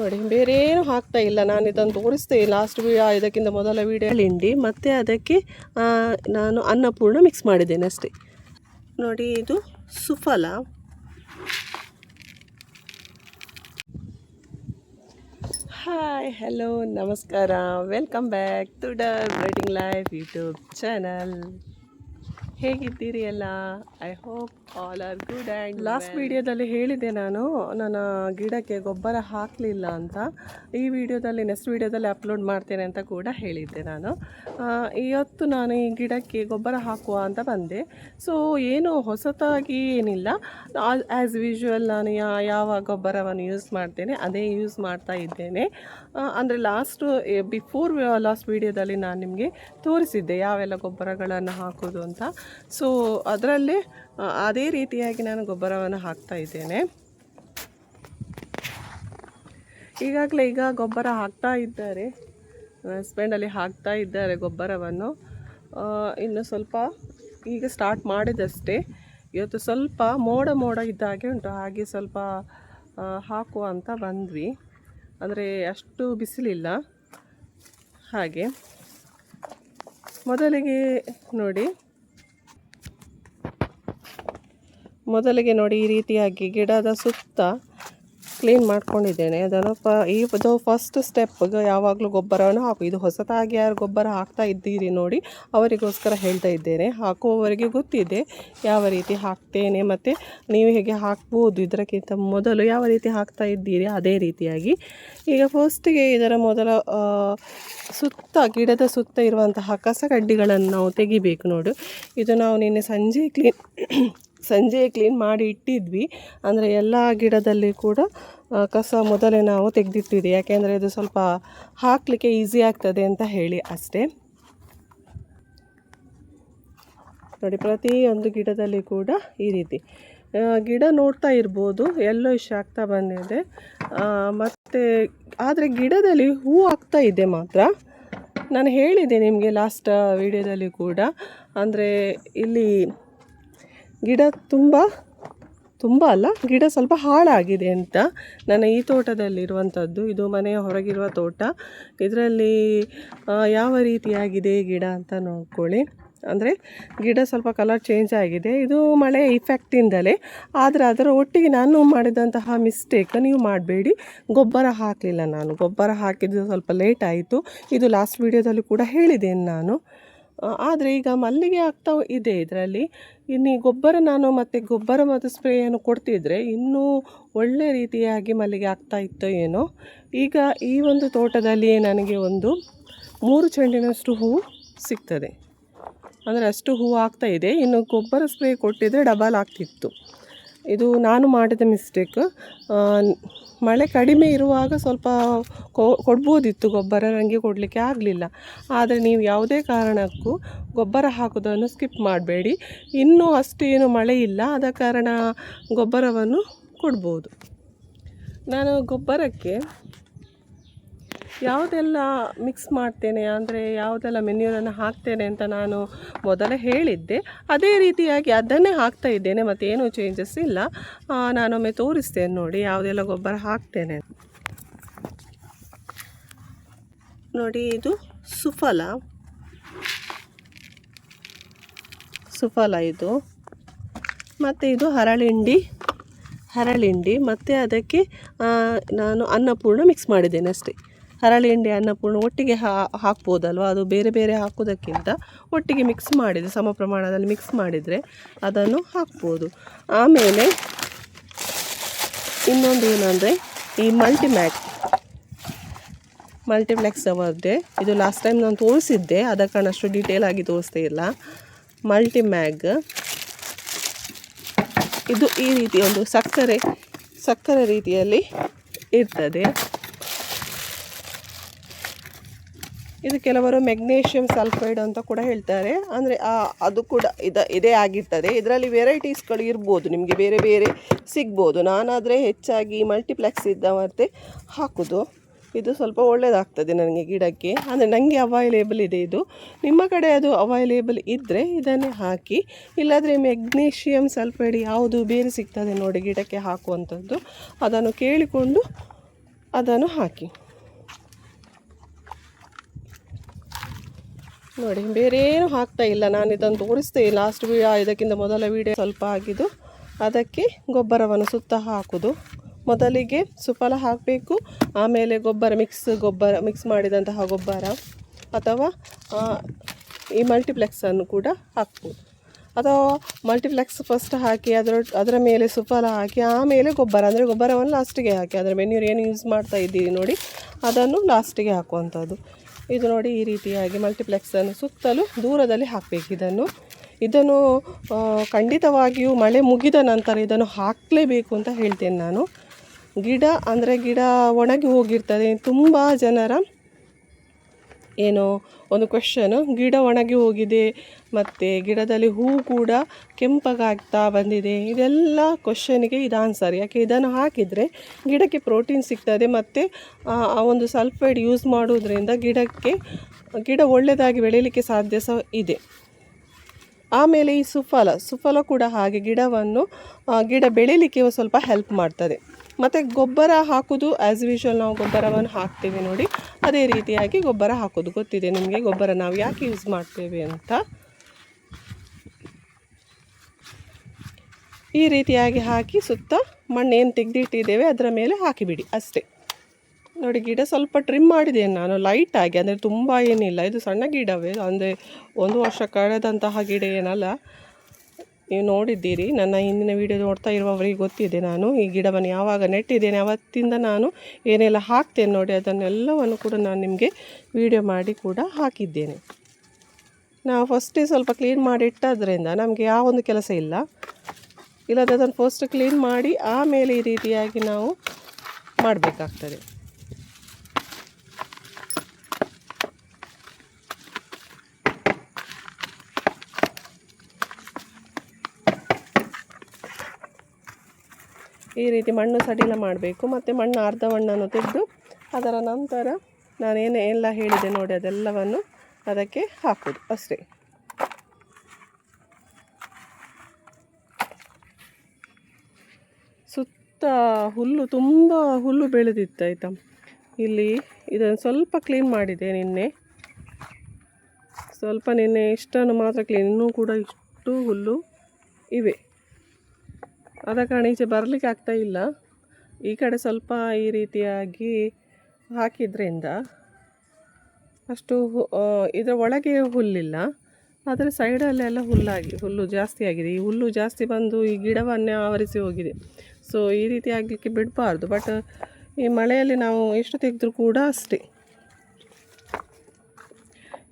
ನೋಡಿ ಬೇರೆ ಏನು ಹಾಕ್ತಾ ಇಲ್ಲ. ನಾನು ಇದನ್ನು ತೋರಿಸ್ತೇ ಲಾಸ್ಟ್ ಇದಕ್ಕಿಂತ ಮೊದಲ ವೀಡಿಯೋ ಹಿಂಡಿ ಮತ್ತು ಅದಕ್ಕೆ ನಾನು ಅನ್ನಪೂರ್ಣ ಮಿಕ್ಸ್ ಮಾಡಿದ್ದೇನೆ ಅಷ್ಟೇ. ನೋಡಿ ಇದು ಸುಫಲ. ಹಾಯ್ ಹಲೋ ನಮಸ್ಕಾರ, welcome back to the brighting life YouTube channel. ಹೇಗಿದ್ದೀರಿ ಎಲ್ಲ? I hope all are good. And last ವಿಡಿಯೋದಲ್ಲಿ ಹೇಳಿದೆ ನಾನು ನನ್ನ ಗಿಡಕ್ಕೆ ಗೊಬ್ಬರ ಹಾಕಲಿಲ್ಲ ಅಂತ. ಈ ವಿಡಿಯೋದಲ್ಲಿ ನೆಕ್ಸ್ಟ್ ವಿಡಿಯೋದಲ್ಲಿ ಅಪ್ಲೋಡ್ ಮಾಡ್ತೇನೆ ಅಂತ ಕೂಡ ಹೇಳಿದ್ದೆ ನಾನು. ಇವತ್ತು ನಾನು ಈ ಗಿಡಕ್ಕೆ ಗೊಬ್ಬರ ಹಾಕುವ ಅಂತ ಬಂದೆ. ಸೊ ಏನು ಹೊಸತಾಗಿ ಏನಿಲ್ಲ, ಆ್ಯಸ್ ಯೂಶ್ವಲ್ ನಾನು ಯಾವ ಗೊಬ್ಬರವನ್ನು ಯೂಸ್ ಮಾಡ್ತೇನೆ ಅದೇ ಯೂಸ್ ಮಾಡ್ತಾ ಇದ್ದೇನೆ. ಅಂದರೆ ಬಿಫೋರ್ ಲಾಸ್ಟ್ ವಿಡಿಯೋದಲ್ಲಿ ನಾನು ನಿಮಗೆ ತೋರಿಸಿದ್ದೆ ಯಾವೆಲ್ಲ ಗೊಬ್ಬರಗಳನ್ನು ಹಾಕೋದು ಅಂತ. ಸೊ ಅದರಲ್ಲೇ ಅದೇ ರೀತಿಯಾಗಿ ನಾನು ಗೊಬ್ಬರವನ್ನು ಹಾಕ್ತಾ ಇದ್ದೇನೆ. ಈಗಾಗಲೇ ಈಗ ಗೊಬ್ಬರ ಹಾಕ್ತಾ ಇದ್ದಾರೆ, ಹಸ್ಬೆಂಡಲ್ಲಿ ಹಾಕ್ತಾ ಇದ್ದಾರೆ ಗೊಬ್ಬರವನ್ನು. ಇನ್ನು ಸ್ವಲ್ಪ ಈಗ ಸ್ಟಾರ್ಟ್ ಮಾಡಿದಷ್ಟೇ. ಇವತ್ತು ಸ್ವಲ್ಪ ಮೋಡ ಇದ್ದ ಹಾಗೆ ಉಂಟು, ಹಾಗೆ ಸ್ವಲ್ಪ ಹಾಕುವ ಅಂತ ಬಂದ್ವಿ. ಅಂದರೆ ಅಷ್ಟು ಬಿಸಿಲಿಲ್ಲ ಹಾಗೆ. ಮೊದಲಿಗೆ ನೋಡಿ ಈ ರೀತಿಯಾಗಿ ಗಿಡದ ಸುತ್ತ ಕ್ಲೀನ್ ಮಾಡ್ಕೊಂಡಿದ್ದೇನೆ. ಅದನ್ನು ಇದು ಫಸ್ಟ್ ಸ್ಟೆಪ್ಗೆ ಯಾವಾಗಲೂ ಗೊಬ್ಬರವನ್ನು ಹಾಕು. ಇದು ಹೊಸತಾಗಿ ಯಾರು ಗೊಬ್ಬರ ಹಾಕ್ತಾ ಇದ್ದೀರಿ ನೋಡಿ ಅವರಿಗೋಸ್ಕರ ಹೇಳ್ತಾ ಇದ್ದೇನೆ. ಹಾಕುವವರಿಗೆ ಗೊತ್ತಿದೆ ಯಾವ ರೀತಿ ಹಾಕ್ತೇನೆ ಮತ್ತು ನೀವು ಹೇಗೆ ಹಾಕ್ಬೋದು. ಇದಕ್ಕಿಂತ ಮೊದಲು ಯಾವ ರೀತಿ ಹಾಕ್ತಾ ಇದ್ದೀರಿ ಅದೇ ರೀತಿಯಾಗಿ. ಈಗ ಫಸ್ಟಿಗೆ ಇದರ ಮೊದಲ ಗಿಡದ ಸುತ್ತ ಇರುವಂತಹ ಕಸ ಕಡ್ಡಿಗಳನ್ನು ನಾವು ತೆಗಿಬೇಕು. ನೋಡು, ಇದು ನಾವು ನಿನ್ನೆ ಸಂಜೆ ಕ್ಲೀನ್ ಮಾಡಿ ಇಟ್ಟಿದ್ವಿ. ಅಂದರೆ ಎಲ್ಲ ಗಿಡದಲ್ಲಿ ಕೂಡ ಕಸ ಮೊದಲೇ ನಾವು ತೆಗೆದಿಟ್ಟಿದ್ವಿ, ಯಾಕೆಂದರೆ ಇದು ಸ್ವಲ್ಪ ಹಾಕಲಿಕ್ಕೆ ಈಸಿ ಆಗ್ತದೆ ಅಂತ ಹೇಳಿ ಅಷ್ಟೇ. ನೋಡಿ, ಪ್ರತಿಯೊಂದು ಗಿಡದಲ್ಲಿ ಕೂಡ ಈ ರೀತಿ ಗಿಡ ನೋಡ್ತಾ ಇರ್ಬೋದು ಯೆಲ್ಲೋಯಿಶ್ ಆಗ್ತಾ ಬಂದಿದೆ. ಮತ್ತು ಆದರೆ ಗಿಡದಲ್ಲಿ ಹೂ ಆಗ್ತಾ ಇದೆ ಮಾತ್ರ. ನಾನು ಹೇಳಿದೆ ನಿಮಗೆ ಲಾಸ್ಟ್ ವಿಡಿಯೋದಲ್ಲಿ ಕೂಡ, ಅಂದರೆ ಇಲ್ಲಿ ಗಿಡ ತುಂಬ ಅಲ್ಲ, ಗಿಡ ಸ್ವಲ್ಪ ಹಾಳಾಗಿದೆ ಅಂತ. ನನ್ನ ಈ ತೋಟದಲ್ಲಿರುವಂಥದ್ದು, ಇದು ಮನೆಯ ಹೊರಗಿರುವ ತೋಟ. ಇದರಲ್ಲಿ ಯಾವ ರೀತಿಯಾಗಿದೆ ಗಿಡ ಅಂತ ನೋಡ್ಕೊಳ್ಳಿ. ಅಂದರೆ ಗಿಡ ಸ್ವಲ್ಪ ಕಲರ್ ಚೇಂಜ್ ಆಗಿದೆ, ಇದು ಮಳೆ ಇಫೆಕ್ಟಿಂದಲೇ. ಆದರೆ ಅದರ ಒಟ್ಟಿಗೆ ನಾನು ಮಾಡಿದಂತಹ ಮಿಸ್ಟೇಕ್ ನೀವು ಮಾಡಬೇಡಿ. ಗೊಬ್ಬರ ಹಾಕಲಿಲ್ಲ ನಾನು. ಗೊಬ್ಬರ ಹಾಕಿದ್ದು ಸ್ವಲ್ಪ ಲೇಟ್ ಆಯಿತು. ಇದು ಲಾಸ್ಟ್ ವಿಡಿಯೋದಲ್ಲಿ ಕೂಡ ಹೇಳಿದ್ದೇನೆ ನಾನು. ಆದರೆ ಈಗ ಮಲ್ಲಿಗೆ ಆಗ್ತಾ ಇದೆ ಇದರಲ್ಲಿ. ಇನ್ನು ಗೊಬ್ಬರ ಮತ್ತು ಸ್ಪ್ರೇಯನ್ನು ಕೊಡ್ತಿದ್ರೆ ಇನ್ನೂ ಒಳ್ಳೆ ರೀತಿಯಾಗಿ ಮಲ್ಲಿಗೆ ಆಗ್ತಾ ಇತ್ತೋ ಏನೋ. ಈಗ ಈ ಒಂದು ತೋಟದಲ್ಲಿ ನನಗೆ ಒಂದು 3 ಚೆಂಡಿನಷ್ಟು ಹೂವು ಸಿಗ್ತದೆ. ಅಂದರೆ ಅಷ್ಟು ಹೂವು ಆಗ್ತಾ ಇದೆ. ಇನ್ನು ಗೊಬ್ಬರ ಸ್ಪ್ರೇ ಕೊಟ್ಟಿದ್ದರೆ ಡಬಲ್ ಆಗ್ತಿತ್ತು. ಇದು ನಾನು ಮಾಡಿದ ಮಿಸ್ಟೇಕ್. ಮಳೆ ಕಡಿಮೆ ಇರುವಾಗ ಸ್ವಲ್ಪ ಕೊಡ್ಬೋದಿತ್ತು ಗೊಬ್ಬರ, ನನಗೆ ಕೊಡಲಿಕ್ಕೆ ಆಗಲಿಲ್ಲ. ಆದರೆ ನೀವು ಯಾವುದೇ ಕಾರಣಕ್ಕೂ ಗೊಬ್ಬರ ಹಾಕೋದನ್ನು ಸ್ಕಿಪ್ ಮಾಡಬೇಡಿ. ಇನ್ನೂ ಅಷ್ಟು ಏನು ಮಳೆ ಇಲ್ಲ, ಆದ ಕಾರಣ ಗೊಬ್ಬರವನ್ನು ಕೊಡ್ಬೋದು. ನಾನು ಗೊಬ್ಬರಕ್ಕೆ ಯಾವುದೆಲ್ಲ ಮಿಕ್ಸ್ ಮಾಡ್ತೇನೆ, ಅಂದರೆ ಯಾವುದೆಲ್ಲ ಮೆನ್ಯೂರನ್ನು ಹಾಕ್ತೇನೆ ಅಂತ ನಾನು ಮೊದಲೇ ಹೇಳಿದ್ದೆ. ಅದೇ ರೀತಿಯಾಗಿ ಅದನ್ನೇ ಹಾಕ್ತಾ ಇದ್ದೇನೆ, ಮತ್ತೇನೂ ಚೇಂಜಸ್ ಇಲ್ಲ. ನಾನೊಮ್ಮೆ ತೋರಿಸ್ತೇನೆ ನೋಡಿ ಯಾವುದೆಲ್ಲ ಗೊಬ್ಬರ ಹಾಕ್ತೇನೆ. ನೋಡಿ, ಇದು ಸುಫಲ ಇದು, ಮತ್ತು ಇದು ಹರಳಿಂಡಿ ಮತ್ತು ಅದಕ್ಕೆ ನಾನು ಅನ್ನಪೂರ್ಣ ಮಿಕ್ಸ್ ಮಾಡಿದ್ದೇನೆ ಅಷ್ಟೇ. ಹರಳಿಂಡಿ ಅನ್ನಪೂರ್ಣ ಒಟ್ಟಿಗೆ ಹಾಕ್ಬೋದಲ್ವ, ಅದು ಬೇರೆ ಬೇರೆ ಹಾಕೋದಕ್ಕಿಂತ ಒಟ್ಟಿಗೆ ಮಿಕ್ಸ್ ಮಾಡಿದರೆ, ಸಮ ಪ್ರಮಾಣದಲ್ಲಿ ಮಿಕ್ಸ್ ಮಾಡಿದರೆ ಅದನ್ನು ಹಾಕ್ಬೋದು. ಆಮೇಲೆ ಇನ್ನೊಂದು ಏನಂದರೆ ಈ ಮಲ್ಟಿಪ್ಲೆಕ್ಸ್ ಅವರದ್ದೇ. ಇದು ಲಾಸ್ಟ್ ಟೈಮ್ ನಾನು ತೋರಿಸಿದ್ದೆ, ಆದ ಕಾರಣ ಅಷ್ಟು ಡೀಟೇಲ್ ಆಗಿ ತೋರಿಸ್ತೇ ಇಲ್ಲ. ಮಲ್ಟಿಮ್ಯಾಗ್ ಇದು ಈ ರೀತಿ ಒಂದು ಸಕ್ಕರೆ ರೀತಿಯಲ್ಲಿ ಇರ್ತದೆ. ಇದು ಕೆಲವರು ಮೆಗ್ನೀಷಿಯಂ ಸಲ್ಫೈಡ್ ಅಂತ ಕೂಡ ಹೇಳ್ತಾರೆ. ಅಂದರೆ ಅದು ಕೂಡ ಇದೇ ಆಗಿರ್ತದೆ. ಇದರಲ್ಲಿ ವೆರೈಟೀಸ್ಗಳು ಇರ್ಬೋದು, ನಿಮಗೆ ಬೇರೆ ಬೇರೆ ಸಿಗ್ಬೋದು. ನಾನಾದರೆ ಹೆಚ್ಚಾಗಿ ಮಲ್ಟಿಪ್ಲೆಕ್ಸ್ ಮತ್ತು ಹಾಕೋದು. ಇದು ಸ್ವಲ್ಪ ಒಳ್ಳೆಯದಾಗ್ತದೆ ನನಗೆ ಗಿಡಕ್ಕೆ. ಅಂದರೆ ನನಗೆ ಅವೈಲೇಬಲ್ ಇದೆ ಇದು. ನಿಮ್ಮ ಕಡೆ ಅದು ಅವೈಲೇಬಲ್ ಇದ್ದರೆ ಇದನ್ನೇ ಹಾಕಿ. ಇಲ್ಲಾಂದರೆ ಮೆಗ್ನೀಷಿಯಂ ಸಲ್ಫೈಡ್ ಯಾವುದು ಬೇರೆ ಸಿಗ್ತದೆ ನೋಡಿ ಗಿಡಕ್ಕೆ ಹಾಕುವಂಥದ್ದು, ಅದನ್ನು ಕೇಳಿಕೊಂಡು ಅದನ್ನು ಹಾಕಿ ನೋಡಿ. ಬೇರೆ ಏನು ಹಾಕ್ತಾ ಇಲ್ಲ, ನಾನು ಇದನ್ನು ತೋರಿಸ್ತೇ ಲಾಸ್ಟ್ ಇದಕ್ಕಿಂತ ಮೊದಲ ವೀಡಿಯೋ ಸ್ವಲ್ಪ ಆಗಿದ್ದು. ಅದಕ್ಕೆ ಗೊಬ್ಬರವನ್ನು ಸುತ್ತ ಹಾಕೋದು. ಮೊದಲಿಗೆ ಸುಫಲ ಹಾಕಬೇಕು, ಆಮೇಲೆ ಗೊಬ್ಬರ ಮಿಕ್ಸ್ ಮಾಡಿದಂತಹ ಗೊಬ್ಬರ ಅಥವಾ ಈ ಮಲ್ಟಿಪ್ಲೆಕ್ಸನ್ನು ಕೂಡ ಹಾಕ್ಬೋದು. ಅಥವಾ ಮಲ್ಟಿಪ್ಲೆಕ್ಸ್ ಫಸ್ಟ್ ಹಾಕಿ ಅದರ ಮೇಲೆ ಸುಫಲ ಹಾಕಿ ಆಮೇಲೆ ಗೊಬ್ಬರ, ಅಂದರೆ ಗೊಬ್ಬರವನ್ನು ಲಾಸ್ಟಿಗೆ ಹಾಕಿ, ಅದರ ಮೆನ್ಯೂರ್ ಏನು ಯೂಸ್ ಮಾಡ್ತಾ ಇದ್ದೀವಿ ನೋಡಿ ಅದನ್ನು ಲಾಸ್ಟಿಗೆ ಹಾಕುವಂಥದ್ದು. ಇದು ನೋಡಿ, ಈ ರೀತಿಯಾಗಿ ಮಲ್ಟಿಪ್ಲೆಕ್ಸನ್ನು ಸುತ್ತಲೂ ದೂರದಲ್ಲಿ ಹಾಕಬೇಕು. ಇದನ್ನು ಖಂಡಿತವಾಗಿಯೂ ಮಳೆ ಮುಗಿದ ನಂತರ ಇದನ್ನು ಹಾಕಲೇಬೇಕು ಅಂತ ಹೇಳ್ತೇನೆ ನಾನು. ಗಿಡ ಒಣಗಿ ಹೋಗಿರ್ತದೆ. ತುಂಬ ಜನರ ಏನೋ ಒಂದು ಕ್ವೆಶ್ಚನ್, ಗಿಡ ಒಣಗಿ ಹೋಗಿದೆ ಮತ್ತು ಗಿಡದಲ್ಲಿ ಹೂ ಕೂಡ ಕೆಂಪಗಾಗ್ತಾ ಬಂದಿದೆ. ಇದೆಲ್ಲ ಕ್ವೆಶ್ಚನಿಗೆ ಇದು ಆನ್ಸರ್. ಯಾಕೆ ಇದನ್ನು ಹಾಕಿದರೆ ಗಿಡಕ್ಕೆ ಪ್ರೋಟೀನ್ ಸಿಗ್ತದೆ ಮತ್ತು ಆ ಒಂದು ಸಲ್ಫೈಡ್ ಯೂಸ್ ಮಾಡೋದ್ರಿಂದ ಗಿಡ ಒಳ್ಳೆಯದಾಗಿ ಬೆಳೀಲಿಕ್ಕೆ ಸಾಧ್ಯ ಸಹ ಇದೆ. ಆಮೇಲೆ ಈ ಸುಫಲ ಕೂಡ ಹಾಗೆ ಗಿಡ ಬೆಳೀಲಿಕ್ಕೆ ಸ್ವಲ್ಪ ಹೆಲ್ಪ್ ಮಾಡ್ತದೆ. ಮತ್ತು ಗೊಬ್ಬರ ಹಾಕೋದು ಆ್ಯಸ್ ಯೂಶುವಲ್ ನಾವು ಗೊಬ್ಬರವನ್ನು ಹಾಕ್ತೇವೆ ನೋಡಿ, ಅದೇ ರೀತಿಯಾಗಿ ಗೊಬ್ಬರ ಹಾಕೋದು. ಗೊತ್ತಿದೆ ನಿಮಗೆ ಗೊಬ್ಬರ ನಾವು ಯಾಕೆ ಯೂಸ್ ಮಾಡ್ತೇವೆ ಅಂತ. ಈ ರೀತಿಯಾಗಿ ಹಾಕಿ ಸುತ್ತ ಮಣ್ಣು ಏನು ತೆಗೆದಿಟ್ಟಿದ್ದೇವೆ ಅದರ ಮೇಲೆ ಹಾಕಿಬಿಡಿ ಅಷ್ಟೇ. ನೋಡಿ, ಗಿಡ ಸ್ವಲ್ಪ ಟ್ರಿಮ್ ಮಾಡಿದ್ದೇನೆ ನಾನು ಲೈಟಾಗಿ, ಅಂದರೆ ತುಂಬ ಏನಿಲ್ಲ. ಇದು ಸಣ್ಣ ಗಿಡವೇ, ಅಂದರೆ 1 ವರ್ಷ ಕಳೆದಂತಹ ಗಿಡ ಏನಲ್ಲ. ನೀವು ನೋಡಿದ್ದೀರಿ, ನನ್ನ ಹಿಂದಿನ ವಿಡಿಯೋ ನೋಡ್ತಾ ಇರುವವರಿಗೆ ಗೊತ್ತಿದೆ. ನಾನು ಈ ಗಿಡವನ್ನು ಯಾವಾಗ ನೆಟ್ಟಿದ್ದೇನೆ ಅವತ್ತಿಂದ ನಾನು ಏನೆಲ್ಲ ಹಾಕ್ತೇನೆ ನೋಡಿ, ಅದನ್ನೆಲ್ಲವನ್ನು ಕೂಡ ನಾನು ನಿಮಗೆ ವಿಡಿಯೋ ಮಾಡಿ ಕೂಡ ಹಾಕಿದ್ದೇನೆ. ನಾವು ಫಸ್ಟೇ ಸ್ವಲ್ಪ ಕ್ಲೀನ್ ಮಾಡಿ ಇಟ್ಟದ್ರಿಂದ ನಮಗೆ ಯಾವೊಂದು ಕೆಲಸ ಇಲ್ಲದೆ ಅದನ್ನು ಫಸ್ಟ್ ಕ್ಲೀನ್ ಮಾಡಿ ಆಮೇಲೆ ಈ ರೀತಿಯಾಗಿ ನಾವು ಮಾಡಬೇಕಾಗ್ತದೆ. ಈ ರೀತಿ ಮಣ್ಣು ಸಡಿಲ ಮಾಡಬೇಕು. ಮತ್ತು ಮಣ್ಣು ಅರ್ಧ ಮಣ್ಣನ್ನು ತೆಗೆದು ಅದರ ನಂತರ ನಾನೇನೆಲ್ಲ ಹೇಳಿದೆ ನೋಡಿ ಅದೆಲ್ಲವನ್ನು ಅದಕ್ಕೆ ಹಾಕೋದು ಅಷ್ಟೇ. ಸುತ್ತ ತುಂಬ ಹುಲ್ಲು ಬೆಳೆದಿತ್ತು ಆಯಿತಾ. ಇಲ್ಲಿ ಇದನ್ನು ಸ್ವಲ್ಪ ಕ್ಲೀನ್ ಮಾಡಿದೆ ನಿನ್ನೆ ಇಷ್ಟನ್ನು ಮಾತ್ರ ಕ್ಲೀನ್, ಇನ್ನೂ ಕೂಡ ಇಷ್ಟು ಹುಲ್ಲು ಇವೆ. ಆದ ಕಾರಣ ಈಚೆ ಬರಲಿಕ್ಕೆ ಆಗ್ತಾ ಇಲ್ಲ. ಈ ಕಡೆ ಸ್ವಲ್ಪ ಈ ರೀತಿಯಾಗಿ ಹಾಕಿದ್ರಿಂದ ಅಷ್ಟು ಇದರ ಒಳಗೆ ಹುಲ್ಲಿಲ್ಲ, ಆದರೆ ಸೈಡಲ್ಲೆಲ್ಲ ಹುಲ್ಲು ಜಾಸ್ತಿ ಆಗಿದೆ. ಈ ಹುಲ್ಲು ಜಾಸ್ತಿ ಬಂದು ಈ ಗಿಡವನ್ನೇ ಆವರಿಸಿ ಹೋಗಿದೆ. ಸೊ ಈ ರೀತಿ ಆಗಲಿಕ್ಕೆ ಬಿಡಬಾರ್ದು. ಬಟ್ ಈ ಮಳೆಯಲ್ಲಿ ನಾವು ಎಷ್ಟು ತೆಗೆದ್ರೂ ಕೂಡ ಅಷ್ಟೇ.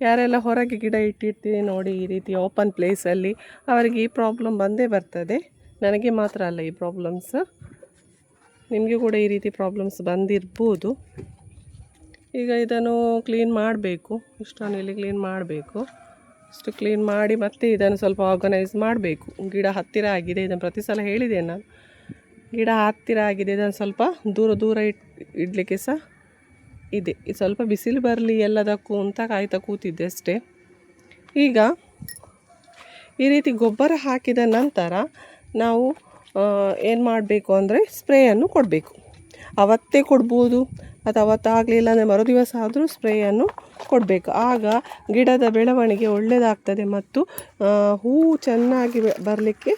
ಯಾರೆಲ್ಲ ಹೊರಗೆ ಗಿಡ ಇಟ್ಟಿರ್ತೀವಿ ನೋಡಿ ಈ ರೀತಿ ಓಪನ್ ಪ್ಲೇಸಲ್ಲಿ, ಅವರಿಗೆ ಈ ಪ್ರಾಬ್ಲಮ್ ಬಂದೇ ಬರ್ತದೆ. ನನಗೆ ಮಾತ್ರ ಅಲ್ಲ ಈ ಪ್ರಾಬ್ಲಮ್ಸ್, ನಿಮಗೆ ಕೂಡ ಈ ರೀತಿ ಪ್ರಾಬ್ಲಮ್ಸ್ ಬಂದಿರ್ಬೋದು. ಈಗ ಇದನ್ನು ಕ್ಲೀನ್ ಮಾಡಬೇಕು, ಇಷ್ಟನ್ನು ಇಲ್ಲಿ ಕ್ಲೀನ್ ಮಾಡಬೇಕು. ಇಷ್ಟು ಕ್ಲೀನ್ ಮಾಡಿ ಮತ್ತೆ ಇದನ್ನು ಸ್ವಲ್ಪ ಆರ್ಗನೈಸ್ ಮಾಡಬೇಕು. ಗಿಡ ಹತ್ತಿರ ಆಗಿದೆ, ಇದನ್ನು ಪ್ರತಿ ಸಲ ಹೇಳಿದೆ ನಾನು. ಗಿಡ ಹತ್ತಿರ ಆಗಿದೆ, ಇದನ್ನು ಸ್ವಲ್ಪ ದೂರ ಇಡಲಿಕ್ಕೆ ಸಹ ಇದೆ. ಇದು ಸ್ವಲ್ಪ ಬಿಸಿಲು ಬರಲಿ ಎಲ್ಲದಕ್ಕೂ ಅಂತ ಕಾಯ್ತಾ ಕೂತಿದ್ದೆ ಅಷ್ಟೇ. ಈಗ ಈ ರೀತಿ ಗೊಬ್ಬರ ಹಾಕಿದ ನಂತರ ನಾವು ಏನು ಮಾಡಬೇಕು ಅಂದರೆ ಸ್ಪ್ರೇಯನ್ನು ಕೊಡಬೇಕು. ಅವತ್ತೇ ಕೊಡ್ಬೋದು ಅಥವಾ ಅವತ್ತಾಗಲಿಲ್ಲ ಅಂದರೆ ಮರುದಿವಸ ಆದರೂ ಸ್ಪ್ರೇಯನ್ನು ಕೊಡಬೇಕು. ಆಗ ಗಿಡದ ಬೆಳವಣಿಗೆ ಒಳ್ಳೆಯದಾಗ್ತದೆ ಮತ್ತು ಹೂವು ಚೆನ್ನಾಗಿ ಬರಲಿಕ್ಕೆ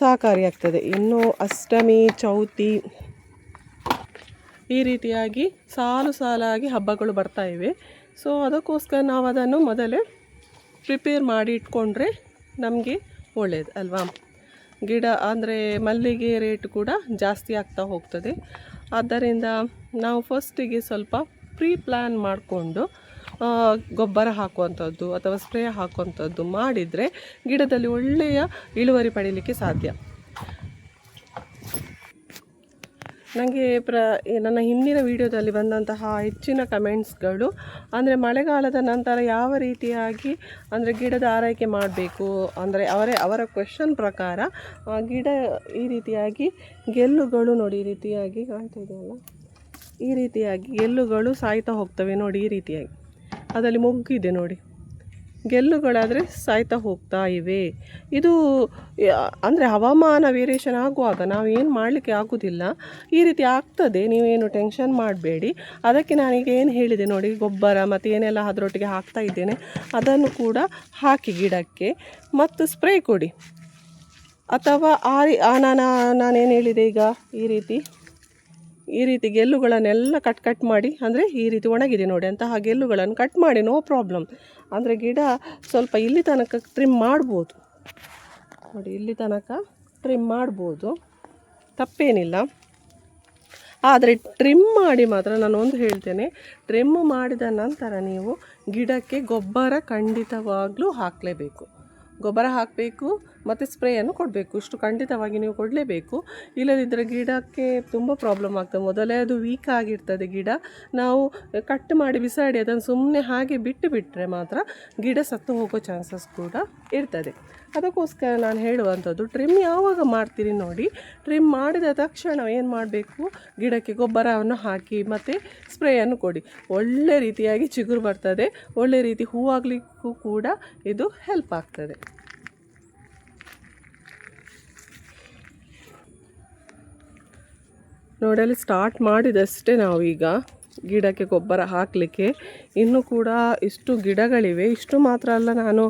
ಸಹಕಾರಿಯಾಗ್ತದೆ. ಇನ್ನು ಅಷ್ಟಮಿ, ಚೌತಿ ಈ ರೀತಿಯಾಗಿ ಸಾಲಾಗಿ ಹಬ್ಬಗಳು ಬರ್ತಾ ಇವೆ. ಸೊ ಅದಕ್ಕೋಸ್ಕರ ನಾವು ಅದನ್ನು ಮೊದಲೇ ಪ್ರಿಪೇರ್ ಮಾಡಿ ಇಟ್ಕೊಂಡ್ರೆ ನಮಗೆ ಒಳ್ಳೆಯದು ಅಲ್ವಾ. ಗಿಡ ಅಂದರೆ ಮಲ್ಲಿಗೆ ರೇಟ್ ಕೂಡ ಜಾಸ್ತಿ ಆಗ್ತಾ ಹೋಗ್ತದೆ. ಆದ್ದರಿಂದ ನಾವು ಫಸ್ಟಿಗೆ ಸ್ವಲ್ಪ ಪ್ಲಾನ್ ಮಾಡಿಕೊಂಡು ಗೊಬ್ಬರ ಹಾಕುವಂಥದ್ದು ಅಥವಾ ಸ್ಪ್ರೇ ಹಾಕುವಂಥದ್ದು ಮಾಡಿದರೆ ಗಿಡದಲ್ಲಿ ಒಳ್ಳೆಯ ಇಳುವರಿ ಪಡೀಲಿಕ್ಕೆ ಸಾಧ್ಯ. ನನಗೆ ನನ್ನ ಹಿಂದಿನ ವಿಡಿಯೋದಲ್ಲಿ ಬಂದಂತಹ ಹೆಚ್ಚಿನ ಕಮೆಂಟ್ಸ್ಗಳು ಅಂದರೆ ಮಳೆಗಾಲದ ನಂತರ ಯಾವ ರೀತಿಯಾಗಿ ಅಂದರೆ ಗಿಡದ ಆರೈಕೆ ಮಾಡಬೇಕು ಅಂದರೆ ಅವರ ಕ್ವೆಶ್ಚನ್ ಪ್ರಕಾರ ಗಿಡ ಈ ರೀತಿಯಾಗಿ ಗೆಲ್ಲುಗಳು ನೋಡಿ ಈ ರೀತಿಯಾಗಿ ಕಾಣ್ತಾ ಇದೆಯಲ್ಲ, ಈ ರೀತಿಯಾಗಿ ಗೆಲ್ಲುಗಳು ಸಾಯ್ತಾ ಹೋಗ್ತವೆ ನೋಡಿ. ಈ ರೀತಿಯಾಗಿ ಅದರಲ್ಲಿ ಮೊಗ್ಗಿದೆ ನೋಡಿ, ಗೆಲ್ಲುಗಳಾದರೆ ಸಾಯ್ತಾ ಹೋಗ್ತಾ ಇವೆ. ಇದು ಅಂದರೆ ಹವಾಮಾನ ವೇರಿಯೇಷನ್ ಆಗುವಾಗ ನಾವೇನು ಮಾಡಲಿಕ್ಕೆ ಆಗೋದಿಲ್ಲ, ಈ ರೀತಿ ಆಗ್ತದೆ. ನೀವೇನು ಟೆನ್ಷನ್ ಮಾಡಬೇಡಿ. ಅದಕ್ಕೆ ನಾನೀಗ ಏನು ಹೇಳಿದೆ ನೋಡಿ, ಗೊಬ್ಬರ ಮತ್ತು ಏನೆಲ್ಲ ಅದರೊಟ್ಟಿಗೆ ಹಾಕ್ತಾ ಇದ್ದೇನೆ ಅದನ್ನು ಕೂಡ ಹಾಕಿ ಗಿಡಕ್ಕೆ, ಮತ್ತು ಸ್ಪ್ರೇ ಕೊಡಿ. ಅಥವಾ ನಾನೇನು ಹೇಳಿದೆ ಈಗ, ಈ ರೀತಿ ಗೆಲ್ಲುಗಳನ್ನೆಲ್ಲ ಕಟ್ ಮಾಡಿ, ಅಂದರೆ ಈ ರೀತಿ ಒಣಗಿದೆ ನೋಡಿ, ಅಂತಹ ಗೆಲ್ಲುಗಳನ್ನು ಕಟ್ ಮಾಡಿ, ನೋ ಪ್ರಾಬ್ಲಮ್. ಅಂದರೆ ಗಿಡ ಸ್ವಲ್ಪ ಇಲ್ಲಿ ತನಕ ಟ್ರಿಮ್ ಮಾಡ್ಬೋದು ನೋಡಿ, ಇಲ್ಲಿ ತನಕ ಟ್ರಿಮ್ ಮಾಡ್ಬೋದು, ತಪ್ಪೇನಿಲ್ಲ. ಆದರೆ ಟ್ರಿಮ್ ಮಾಡಿ ಮಾತ್ರ ನಾನು ಒಂದು ಹೇಳ್ತೇನೆ, ಟ್ರಿಮ್ ಮಾಡಿದ ನಂತರ ನೀವು ಗಿಡಕ್ಕೆ ಗೊಬ್ಬರ ಖಂಡಿತವಾಗ್ಲೂ ಹಾಕಲೇಬೇಕು. ಗೊಬ್ಬರ ಹಾಕಬೇಕು ಮತ್ತು ಸ್ಪ್ರೇಯನ್ನು ಕೊಡಬೇಕು. ಇಷ್ಟು ಖಂಡಿತವಾಗಿ ನೀವು ಕೊಡಲೇಬೇಕು. ಇಲ್ಲದಿದ್ದರೆ ಗಿಡಕ್ಕೆ ತುಂಬ ಪ್ರಾಬ್ಲಮ್ ಆಗ್ತದೆ. ಮೊದಲೇ ಅದು ವೀಕ್ ಆಗಿರ್ತದೆ ಗಿಡ. ನಾವು ಕಟ್ ಮಾಡಿ ಬಿಸಾಡಿ ಅದನ್ನು ಸುಮ್ಮನೆ ಹಾಗೆ ಬಿಟ್ಟರೆ ಮಾತ್ರ ಗಿಡ ಸತ್ತು ಹೋಗೋ ಚಾನ್ಸಸ್ ಕೂಡ ಇರ್ತದೆ. ಅದಕ್ಕೋಸ್ಕರ ನಾನು ಹೇಳುವಂಥದ್ದು, ಟ್ರಿಮ್ ಯಾವಾಗ ಮಾಡ್ತೀರಿ ನೋಡಿ, ಟ್ರಿಮ್ ಮಾಡಿದ ತಕ್ಷಣ ಏನು ಮಾಡಬೇಕು, ಗಿಡಕ್ಕೆ ಗೊಬ್ಬರವನ್ನು ಹಾಕಿ ಮತ್ತು ಸ್ಪ್ರೇಯನ್ನು ಕೊಡಿ. ಒಳ್ಳೆ ರೀತಿಯಾಗಿ ಚಿಗುರು ಬರ್ತದೆ, ಒಳ್ಳೆ ರೀತಿ ಹೂವಾಗಲಿಕ್ಕೂ ಕೂಡ ಇದು ಹೆಲ್ಪ್ ಆಗ್ತದೆ. ನೋಡಲು ಸ್ಟಾರ್ಟ್ ಮಾಡಿದಷ್ಟೇ ನಾವೀಗ ಗಿಡಕ್ಕೆ ಗೊಬ್ಬರ ಹಾಕಲಿಕ್ಕೆ. ಇನ್ನೂ ಕೂಡ ಇಷ್ಟು ಗಿಡಗಳಿವೆ. ಇಷ್ಟು ಮಾತ್ರ ಅಲ್ಲ, ನಾನು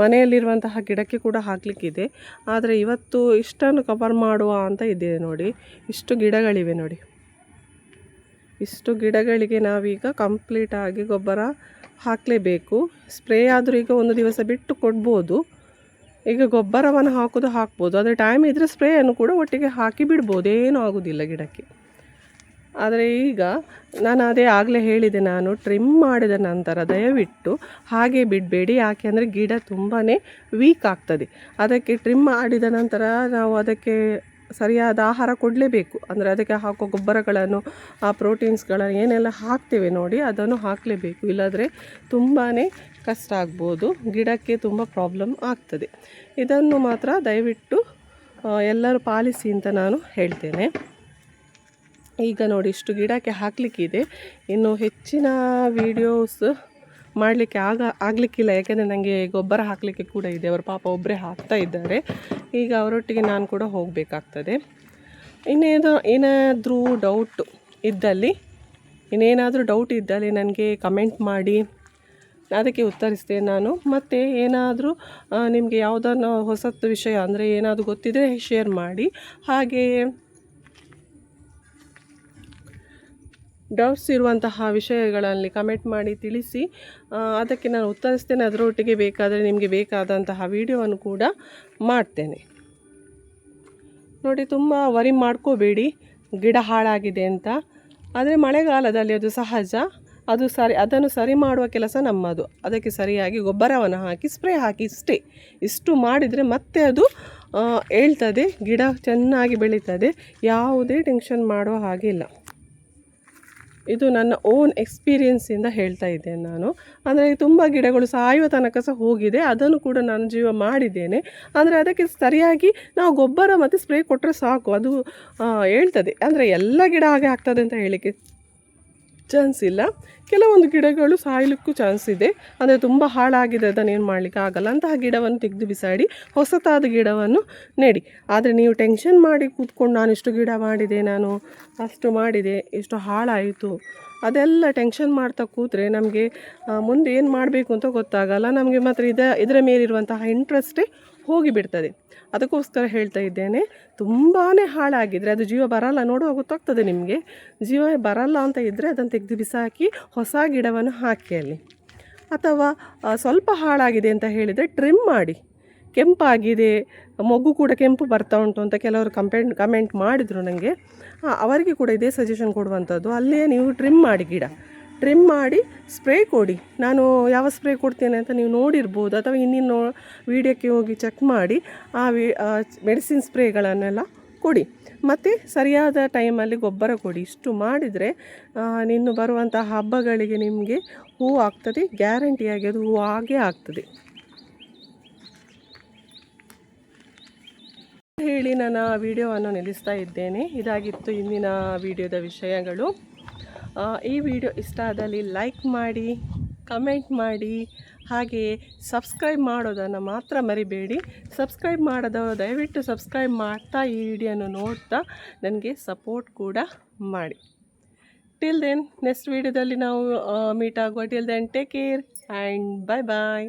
ಮನೆಯಲ್ಲಿರುವಂತಹ ಗಿಡಕ್ಕೆ ಕೂಡ ಹಾಕಲಿಕ್ಕಿದೆ. ಆದರೆ ಇವತ್ತು ಇಷ್ಟನ್ನು ಕವರ್ ಮಾಡುವ ಅಂತ ಇದ್ದೇವೆ ನೋಡಿ. ಇಷ್ಟು ಗಿಡಗಳಿವೆ ನೋಡಿ. ಇಷ್ಟು ಗಿಡಗಳಿಗೆ ನಾವೀಗ ಕಂಪ್ಲೀಟಾಗಿ ಗೊಬ್ಬರ ಹಾಕಲೇಬೇಕು. ಸ್ಪ್ರೇ ಆದರೂ ಈಗ ಒಂದು ದಿವಸ ಬಿಟ್ಟು ಕೊಡ್ಬೋದು. ಈಗ ಗೊಬ್ಬರವನ್ನು ಹಾಕ್ಬೋದು. ಆದರೆ ಟೈಮ್ ಇದ್ದರೆ ಸ್ಪ್ರೇಯನ್ನು ಕೂಡ ಒಟ್ಟಿಗೆ ಹಾಕಿ ಬಿಡ್ಬೋದು, ಏನೂ ಆಗೋದಿಲ್ಲ ಗಿಡಕ್ಕೆ. ಆದರೆ ಈಗ ನಾನು ಆಗಲೇ ಹೇಳಿದೆ, ನಾನು ಟ್ರಿಮ್ ಮಾಡಿದ ನಂತರ ದಯವಿಟ್ಟು ಹಾಗೆ ಬಿಡಬೇಡಿ. ಯಾಕೆ ಅಂದರೆ ಗಿಡ ತುಂಬಾ ವೀಕ್ ಆಗ್ತದೆ. ಅದಕ್ಕೆ ಟ್ರಿಮ್ ಮಾಡಿದ ನಂತರ ನಾವು ಅದಕ್ಕೆ ಸರಿಯಾದ ಆಹಾರ ಕೊಡಲೇಬೇಕು. ಅಂದರೆ ಅದಕ್ಕೆ ಹಾಕೋ ಗೊಬ್ಬರಗಳನ್ನು, ಆ ಪ್ರೋಟೀನ್ಸ್ಗಳನ್ನು ಏನೆಲ್ಲ ಹಾಕ್ತೇವೆ ನೋಡಿ, ಅದನ್ನು ಹಾಕಲೇಬೇಕು. ಇಲ್ಲಾಂದರೆ ತುಂಬಾ ಕಷ್ಟ ಆಗ್ಬೋದು, ಗಿಡಕ್ಕೆ ತುಂಬ ಪ್ರಾಬ್ಲಮ್ ಆಗ್ತದೆ. ಇದನ್ನು ಮಾತ್ರ ದಯವಿಟ್ಟು ಎಲ್ಲರೂ ಪಾಲಿಸಿ ಅಂತ ನಾನು ಹೇಳ್ತೇನೆ. ಈಗ ನೋಡಿ, ಇಷ್ಟು ಗಿಡಕ್ಕೆ ಹಾಕಲಿಕ್ಕಿದೆ. ಇನ್ನು ಹೆಚ್ಚಿನ ವೀಡಿಯೋಸ್ ಮಾಡಲಿಕ್ಕೆ ಆಗಲಿಕ್ಕಿಲ್ಲ, ಯಾಕೆಂದರೆ ನನಗೆ ಗೊಬ್ಬರ ಹಾಕಲಿಕ್ಕೆ ಕೂಡ ಇದೆ. ಅವರು ಪಾಪ ಒಬ್ಬರೇ ಹಾಕ್ತಾ ಇದ್ದಾರೆ. ಈಗ ಅವರೊಟ್ಟಿಗೆ ನಾನು ಕೂಡ ಹೋಗಬೇಕಾಗ್ತದೆ. ಏನಾದರೂ ಡೌಟ್ ಇದ್ದಲ್ಲಿ ನನಗೆ ಕಮೆಂಟ್ ಮಾಡಿ, ಅದಕ್ಕೆ ಉತ್ತರಿಸ್ತೇನೆ ನಾನು. ಮತ್ತು ಏನಾದರೂ ನಿಮಗೆ ಯಾವುದನ್ನು ಹೊಸತು ವಿಷಯ ಅಂದರೆ ಏನಾದರೂ ಗೊತ್ತಿದ್ದರೆ ಶೇರ್ ಮಾಡಿ. ಹಾಗೆಯೇ ಡೌಟ್ಸ್ ಇರುವಂತಹ ವಿಷಯಗಳಲ್ಲಿ ಕಮೆಂಟ್ ಮಾಡಿ ತಿಳಿಸಿ, ಅದಕ್ಕೆ ನಾನು ಉತ್ತರಿಸ್ತೇನೆ. ಅದರೊಟ್ಟಿಗೆ ಬೇಕಾದರೆ ನಿಮಗೆ ಬೇಕಾದಂತಹ ವಿಡಿಯೋವನ್ನು ಕೂಡ ಮಾಡ್ತೇನೆ ನೋಡಿ. ತುಂಬ ವರಿ ಮಾಡ್ಕೋಬೇಡಿ ಗಿಡ ಹಾಳಾಗಿದೆ ಅಂತ. ಆದರೆ ಮಳೆಗಾಲದಲ್ಲಿ ಅದು ಸಹಜ, ಅದನ್ನು ಸರಿ ಮಾಡುವ ಕೆಲಸ ನಮ್ಮದು. ಅದಕ್ಕೆ ಸರಿಯಾಗಿ ಗೊಬ್ಬರವನ್ನು ಹಾಕಿ ಸ್ಪ್ರೇ ಹಾಕಿ ಇಷ್ಟು ಮಾಡಿದರೆ ಮತ್ತೆ ಅದು ಹೇಳ್ತದೆ, ಗಿಡ ಚೆನ್ನಾಗಿ ಬೆಳೀತದೆ. ಯಾವುದೇ ಟೆನ್ಷನ್ ಮಾಡುವ ಹಾಗಿಲ್ಲ. ಇದು ನನ್ನ ಓನ್ ಎಕ್ಸ್ಪೀರಿಯೆನ್ಸಿಂದ ಹೇಳ್ತಾ ಇದ್ದೇನೆ ನಾನು. ಅಂದರೆ ತುಂಬ ಗಿಡಗಳು ಸಾಯುವ ತನಕ ಸಹ ಹೋಗಿದೆ, ಅದನ್ನು ಕೂಡ ನಾನು ಜೀವ ಮಾಡಿದ್ದೇನೆ. ಅಂದರೆ ಅದಕ್ಕೆ ಸರಿಯಾಗಿ ನಾವು ಗೊಬ್ಬರ ಮತ್ತು ಸ್ಪ್ರೇ ಕೊಟ್ಟರೆ ಸಾಕು, ಅದು ಹೇಳ್ತದೆ. ಅಂದರೆ ಎಲ್ಲ ಗಿಡ ಹಾಗೆ ಆಗ್ತದೆ ಅಂತ ಹೇಳಲಿಕ್ಕೆ ಚಾನ್ಸ್ ಇಲ್ಲ. ಕೆಲವೊಂದು ಗಿಡಗಳು ಸಾಯಲಿಕ್ಕೂ ಚಾನ್ಸ್ ಇದೆ. ಅಂದರೆ ತುಂಬ ಹಾಳಾಗಿದೆ, ಅದನ್ನೇನು ಮಾಡಲಿಕ್ಕೆ ಆಗಲ್ಲ. ಅಂತಹ ಗಿಡವನ್ನು ತೆಗೆದು ಬಿಸಾಡಿ ಹೊಸತಾದ ಗಿಡವನ್ನು ನೆಡಿ. ಆದರೆ ನೀವು ಟೆನ್ಷನ್ ಮಾಡಿ ಕೂತ್ಕೊಂಡು, ನಾನು ಇಷ್ಟು ಗಿಡ ಮಾಡಿದೆ, ನಾನು ಅಷ್ಟು ಮಾಡಿದೆ, ಇಷ್ಟು ಹಾಳಾಯಿತು, ಅದೆಲ್ಲ ಟೆನ್ಷನ್ ಮಾಡ್ತಾ ಕೂತ್ರೆ ನಮಗೆ ಮುಂದೆ ಏನು ಮಾಡಬೇಕು ಅಂತ ಗೊತ್ತಾಗಲ್ಲ. ನಮಗೆ ಮಾತ್ರ ಇದರ ಮೇಲಿರುವಂತಹ ಇಂಟ್ರೆಸ್ಟೇ ಹೋಗಿಬಿಡ್ತದೆ. ಅದಕ್ಕೋಸ್ಕರ ಹೇಳ್ತಾ ಇದ್ದೇನೆ, ತುಂಬಾ ಹಾಳಾಗಿದ್ದರೆ ಅದು ಜೀವ ಬರಲ್ಲ, ನೋಡುವಾಗ ಗೊತ್ತಾಗ್ತದೆ ನಿಮಗೆ. ಜೀವ ಬರಲ್ಲ ಅಂತ ಇದ್ದರೆ ಅದನ್ನು ತೆಗೆದು ಬಿಸಾಕಿ ಹೊಸ ಗಿಡವನ್ನು ಹಾಕಿ ಅಲ್ಲಿ. ಅಥವಾ ಸ್ವಲ್ಪ ಹಾಳಾಗಿದೆ ಅಂತ ಹೇಳಿದರೆ ಟ್ರಿಮ್ ಮಾಡಿ. ಕೆಂಪಾಗಿದೆ, ಮೊಗ್ಗು ಕೂಡ ಕೆಂಪು ಬರ್ತಾ ಉಂಟು ಅಂತ ಕೆಲವರು ಕಮೆಂಟ್ ಮಾಡಿದರು ನನಗೆ. ಅವರಿಗೆ ಕೂಡ ಇದೇ ಸಜೆಷನ್ ಕೊಡುವಂಥದ್ದು. ಅಲ್ಲೇ ನೀವು ಟ್ರಿಮ್ ಮಾಡಿ, ಗಿಡ ಟ್ರಿಮ್ ಮಾಡಿ ಸ್ಪ್ರೇ ಕೊಡಿ. ನಾನು ಯಾವ ಸ್ಪ್ರೇ ಕೊಡ್ತೇನೆ ಅಂತ ನೀವು ನೋಡಿರ್ಬೋದು, ಅಥವಾ ಇನ್ನಿನ್ನು ವೀಡಿಯೋಕ್ಕೆ ಹೋಗಿ ಚೆಕ್ ಮಾಡಿ ಆ ಮೆಡಿಸಿನ್ ಸ್ಪ್ರೇಗಳನ್ನೆಲ್ಲ ಕೊಡಿ. ಮತ್ತು ಸರಿಯಾದ ಟೈಮಲ್ಲಿ ಗೊಬ್ಬರ ಕೊಡಿ. ಇಷ್ಟು ಮಾಡಿದರೆ ಇನ್ನು ಬರುವಂಥ ಹಬ್ಬಗಳಿಗೆ ನಿಮಗೆ ಹೂವು ಆಗ್ತದೆ, ಗ್ಯಾರಂಟಿಯಾಗಿ ಅದು ಹೂವು ಆಗೇ ಆಗ್ತದೆ ಹೇಳಿ ನನ್ನ ವಿಡಿಯೋವನ್ನು ನಿಲ್ಲಿಸ್ತಾ ಇದ್ದೇನೆ. ಇದಾಗಿತ್ತು ಇಂದಿನ ವಿಡಿಯೋದ ವಿಷಯಗಳು. ಈ ವಿಡಿಯೋ ಇಷ್ಟ ಆದಲ್ಲಿ ಲೈಕ್ ಮಾಡಿ, ಕಮೆಂಟ್ ಮಾಡಿ, ಹಾಗೆಯೇ ಸಬ್ಸ್ಕ್ರೈಬ್ ಮಾಡೋದನ್ನು ಮಾತ್ರ ಮರಿಬೇಡಿ. ಸಬ್ಸ್ಕ್ರೈಬ್ ಮಾಡದವರು ದಯವಿಟ್ಟು ಸಬ್ಸ್ಕ್ರೈಬ್ ಮಾಡ್ತಾ ಈ ವಿಡಿಯೋನ ನೋಡ್ತಾ ನನಗೆ ಸಪೋರ್ಟ್ ಕೂಡ ಮಾಡಿ. ಟಿಲ್ ದೆನ್ ನೆಕ್ಸ್ಟ್ ವಿಡಿಯೋದಲ್ಲಿ ನಾವು ಮೀಟ್ ಆಗುವ. Till then take care and bye bye.